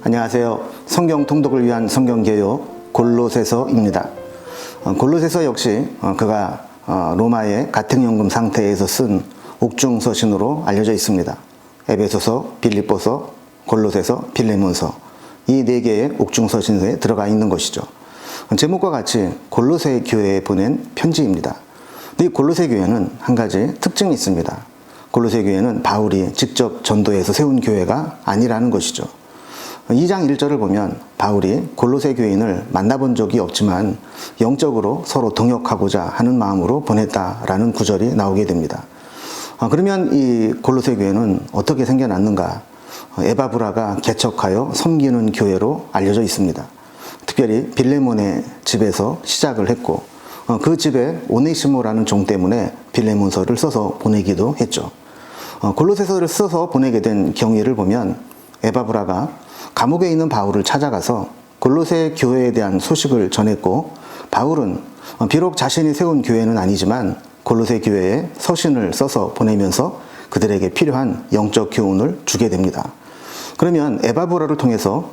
안녕하세요. 성경 통독을 위한 성경개요 골로새서입니다. 골로새서 역시 그가 로마의 가택연금 상태에서 쓴 옥중서신으로 알려져 있습니다. 에베소서, 빌립보서, 골로새서, 빌레몬서 이 네 개의 옥중서신에 들어가 있는 것이죠. 제목과 같이 골로새 교회에 보낸 편지입니다. 이 골로새 교회는 한 가지 특징이 있습니다. 골로새 교회는 바울이 직접 전도해서 세운 교회가 아니라는 것이죠. 2장 1절을 보면 바울이 골로새 교인을 만나본 적이 없지만 영적으로 서로 동역하고자 하는 마음으로 보냈다라는 구절이 나오게 됩니다. 그러면 이 골로새 교회는 어떻게 생겨났는가? 에바브라가 개척하여 섬기는 교회로 알려져 있습니다. 특별히 빌레몬의 집에서 시작을 했고 그 집에 오네시모라는 종 때문에 빌레몬서를 써서 보내기도 했죠. 골로새서를 써서 보내게 된 경위를 보면 에바브라가 감옥에 있는 바울을 찾아가서 골로새 교회에 대한 소식을 전했고 바울은 비록 자신이 세운 교회는 아니지만 골로새 교회에 서신을 써서 보내면서 그들에게 필요한 영적 교훈을 주게 됩니다. 그러면 에바브라를 통해서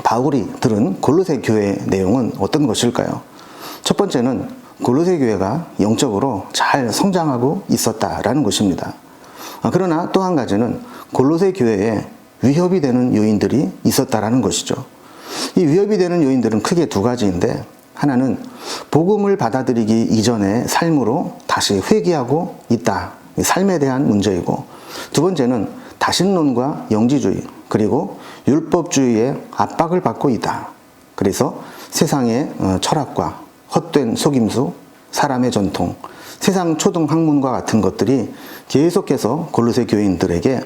바울이 들은 골로새 교회의 내용은 어떤 것일까요? 첫 번째는 골로새 교회가 영적으로 잘 성장하고 있었다라는 것입니다. 그러나 또 한 가지는 골로새 교회에 위협이 되는 요인들이 있었다라는 것이죠. 이 위협이 되는 요인들은 크게 두 가지인데 하나는 복음을 받아들이기 이전의 삶으로 다시 회귀하고 있다. 삶에 대한 문제이고 두 번째는 다신론과 영지주의 그리고 율법주의의 압박을 받고 있다. 그래서 세상의 철학과 헛된 속임수, 사람의 전통, 세상 초등 학문과 같은 것들이 계속해서 골로새 교인들에게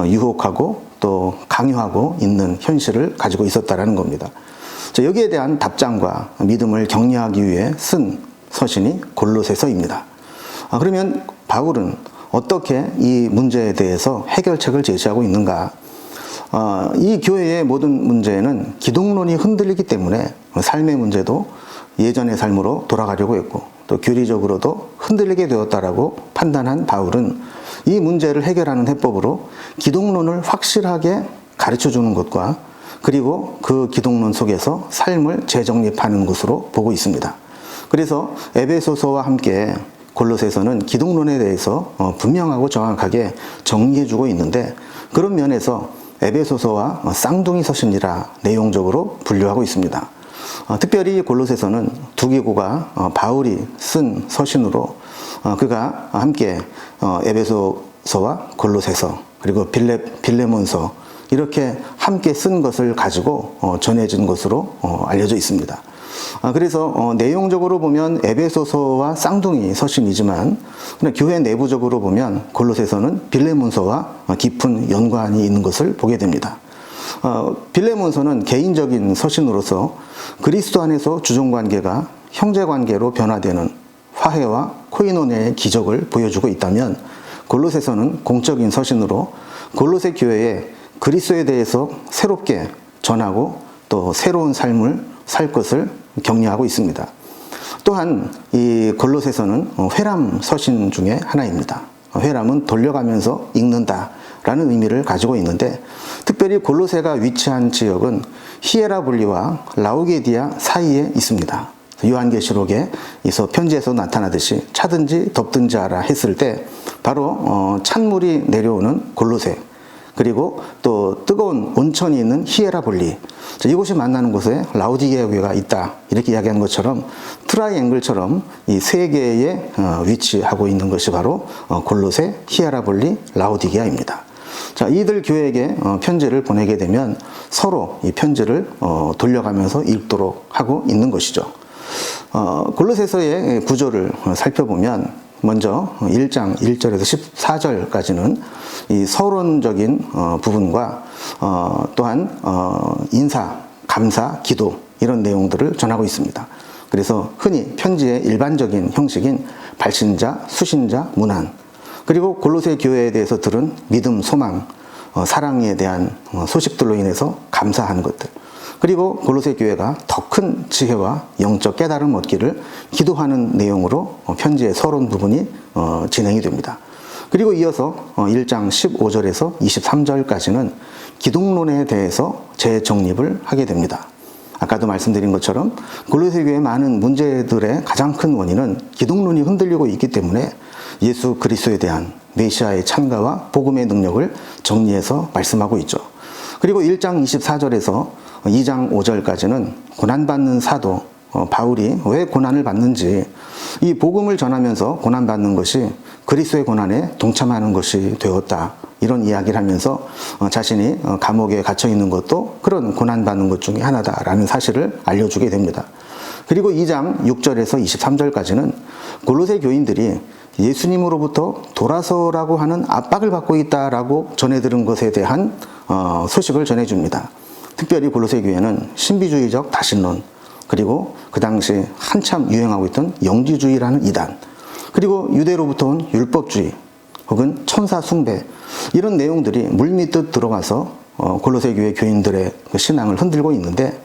유혹하고 또 강요하고 있는 현실을 가지고 있었다는 겁니다. 여기에 대한 답장과 믿음을 격려하기 위해 쓴 서신이 골로새서입니다. 그러면 바울은 어떻게 이 문제에 대해서 해결책을 제시하고 있는가? 이 교회의 모든 문제는 기독론이 흔들리기 때문에 삶의 문제도 예전의 삶으로 돌아가려고 했고 또 교리적으로도 흔들리게 되었다라고 판단한 바울은 이 문제를 해결하는 해법으로 기독론을 확실하게 가르쳐주는 것과 그리고 그 기독론 속에서 삶을 재정립하는 것으로 보고 있습니다. 그래서 에베소서와 함께 골로새서는 기독론에 대해서 분명하고 정확하게 정리해주고 있는데 그런 면에서 에베소서와 쌍둥이 서신이라 내용적으로 분류하고 있습니다. 특별히 골로새서는 두 기고가 바울이 쓴 서신으로 그가 함께 에베소서와 골로새서 그리고 빌레몬서 이렇게 함께 쓴 것을 가지고 전해진 것으로 알려져 있습니다. 그래서 내용적으로 보면 에베소서와 쌍둥이 서신이지만 교회 내부적으로 보면 골로새서는 빌레몬서와 깊은 연관이 있는 것을 보게 됩니다. 빌레몬서는 개인적인 서신으로서 그리스도 안에서 주종관계가 형제관계로 변화되는 화해와 코이노니아의 기적을 보여주고 있다면 골로새서는 공적인 서신으로 골로새 교회에 그리스도에 대해서 새롭게 전하고 또 새로운 삶을 살 것을 격려하고 있습니다. 또한 이 골로새서는 회람 서신 중에 하나입니다. 회람은 돌려가면서 읽는다라는 의미를 가지고 있는데 특별히 골로새가 위치한 지역은 히에라볼리와 라우게디아 사이에 있습니다. 요한계시록에서 편지에서 나타나듯이 차든지 덥든지 하라 했을 때 바로 찬물이 내려오는 골로새 그리고 또 뜨거운 온천이 있는 히에라볼리 이곳이 만나는 곳에 라우디게아 교회가 있다 이렇게 이야기한 것처럼 트라이앵글처럼 이 세 개에 위치하고 있는 것이 바로 골로새, 히에라볼리, 라우디게아입니다. 이들 교회에게 편지를 보내게 되면 서로 이 편지를 돌려가면서 읽도록 하고 있는 것이죠. 골로새서의 구조를 살펴보면 먼저 1장 1절에서 14절까지는 이 서론적인 부분과 또한 인사, 감사, 기도 이런 내용들을 전하고 있습니다. 그래서 흔히 편지의 일반적인 형식인 발신자, 수신자, 문안 그리고 골로새 교회에 대해서 들은 믿음, 소망, 사랑에 대한 소식들로 인해서 감사하는 것들 그리고 골로새 교회가 더 큰 지혜와 영적 깨달음 얻기를 기도하는 내용으로 편지의 서론 부분이 진행이 됩니다. 그리고 이어서 1장 15절에서 23절까지는 기독론에 대해서 재정립을 하게 됩니다. 아까도 말씀드린 것처럼 골로새 교회의 많은 문제들의 가장 큰 원인은 기독론이 흔들리고 있기 때문에 예수 그리스도에 대한 메시아의 참가와 복음의 능력을 정리해서 말씀하고 있죠. 그리고 1장 24절에서 2장 5절까지는 고난받는 사도 바울이 왜 고난을 받는지, 이 복음을 전하면서 고난받는 것이 그리스도의 고난에 동참하는 것이 되었다, 이런 이야기를 하면서 자신이 감옥에 갇혀 있는 것도 그런 고난받는 것 중에 하나다라는 사실을 알려주게 됩니다. 그리고 2장 6절에서 23절까지는 골로새 교인들이 예수님으로부터 돌아서라고 하는 압박을 받고 있다라고 전해들은 것에 대한 소식을 전해줍니다. 특별히 골로새 교회는 신비주의적 다신론, 그리고 그 당시 한참 유행하고 있던 영지주의라는 이단, 그리고 유대로부터 온 율법주의 혹은 천사 숭배, 이런 내용들이 물밀듯 들어와서 골로새 교회 교인들의 그 신앙을 흔들고 있는데,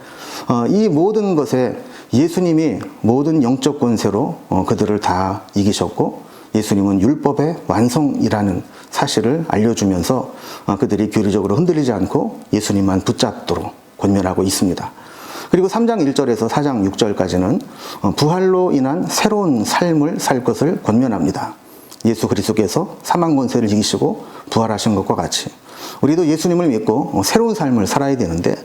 이 모든 것에 예수님이 모든 영적 권세로 그들을 다 이기셨고 예수님은 율법의 완성이라는 사실을 알려주면서 그들이 교리적으로 흔들리지 않고 예수님만 붙잡도록 권면하고 있습니다. 그리고 3장 1절에서 4장 6절까지는 부활로 인한 새로운 삶을 살 것을 권면합니다. 예수 그리스도께서 사망 권세를 이기시고 부활하신 것과 같이 우리도 예수님을 믿고 새로운 삶을 살아야 되는데,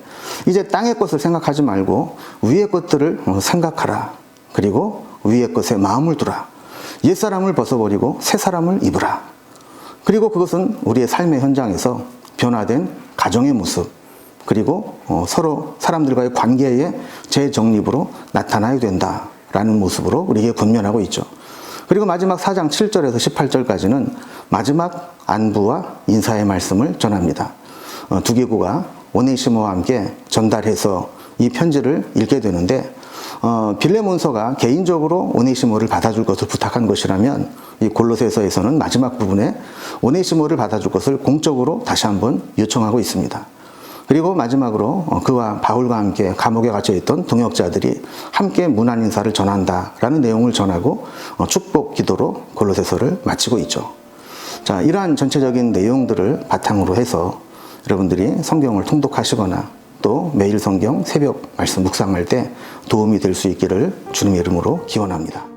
이제 땅의 것을 생각하지 말고 위의 것들을 생각하라. 그리고 위의 것에 마음을 두라. 옛사람을 벗어버리고 새사람을 입으라. 그리고 그것은 우리의 삶의 현장에서 변화된 가정의 모습, 그리고 서로 사람들과의 관계의 재정립으로 나타나야 된다라는 모습으로 우리에게 권면하고 있죠. 그리고 마지막 4장 7절에서 18절까지는 마지막 안부와 인사의 말씀을 전합니다. 두기고가 오네시모와 함께 전달해서 이 편지를 읽게 되는데, 빌레몬서가 개인적으로 오네시모를 받아줄 것을 부탁한 것이라면, 이 골로새서에서는 마지막 부분에 오네시모를 받아줄 것을 공적으로 다시 한번 요청하고 있습니다. 그리고 마지막으로 그와 바울과 함께 감옥에 갇혀 있던 동역자들이 함께 문안 인사를 전한다라는 내용을 전하고 축복 기도로 골로새서를 마치고 있죠. 자, 이러한 전체적인 내용들을 바탕으로 해서 여러분들이 성경을 통독하시거나 또 매일 성경 새벽 말씀 묵상할 때 도움이 될 수 있기를 주님의 이름으로 기원합니다.